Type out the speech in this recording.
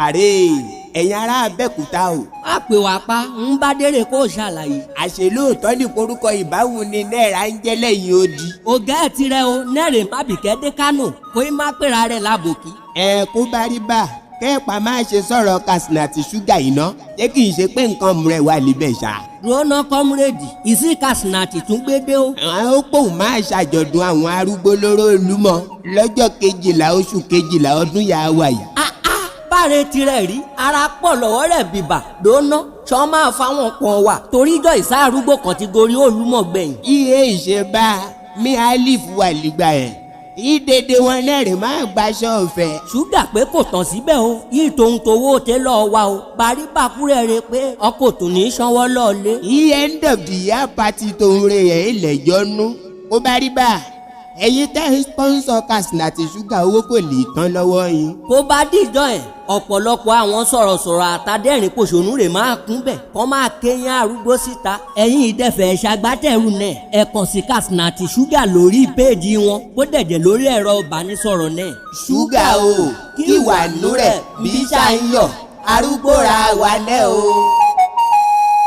àrè ẹ̀yin ará Abẹ́òkúta o. a pè wá pa ń bá délé kó ṣàlàyé. àṣelóòótọ́ ní orúkọ ìbáwò ni náírà ń jẹ́ lẹ́yìn odi. ọ̀gá ẹ̀ tirẹ̀ o nẹ́rìn mábìkẹ́ dé Kánò kó í má pera rẹ̀ lábòkí. kó bá rí bá kẹ́ẹ̀pá máa ṣe sọ̀rọ̀ Katsina àti ṣúgà yìí ná ṣé kì í ṣe pé nǹkan rẹ̀ wà níbẹ̀ ṣá. rona kọ́múrèdì ìsí Katsina àti tún gbé dé o. àwọn ó pòun máa ṣàjọ̀dún àwọn arúgbó lóró ìlú mọ́ lọ́jọ́ 12 oṣù 12 ọdún yà á wà yìí. báre tirẹ̀ rí ara pọ̀ lọ́wọ́ rẹ̀ bìbà lóná sọ máa fáwọn kan wà toríjọ́ ìsá arúgbó kan ti gorí Olúmọ̀ gbẹ̀yìn. iye ìṣèbá mi alif wà nígbà yẹn ìdèdè wọn náà rè máa gbaṣọ ọ̀fẹ́. ṣúgà pé kò tán síbẹ̀ o yìí tóun towó tẹ lọ́ọ́ wa o parí bàkúrẹ́ rẹ pé ọkọ̀ tó ní í sanwó lọ́ọ́lé. end of the year party tóun rè yẹn ìlẹ̀jọ́ nú ó bá rí bá ẹ̀yin tẹ́ ń sponsor Katsina àti ṣúgà owó kò lè tán lọ́wọ́ yín. kó bá dìjọ́ ẹ̀ ọ̀pọ̀lọpọ̀ àwọn sọ̀rọ̀sọ̀rọ̀ àtàdẹ́rìn pòṣónú rẹ̀ máa kún bẹ̀ kọ́ máa kéyàn arúgbó síta. ẹ̀yin ìdẹ́fẹ̀ ṣagbátẹ̀rù náà ẹ kàn sí Katsina àti ṣúgà lórí péèjì wọn kó dẹ̀jẹ̀ lórí ẹ̀rọ ìbánisọ̀rọ̀ náà. ṣúgà o kí wà nú rẹ̀ bí ṣá ń yọ̀ arúgbó ra wálẹ̀ o.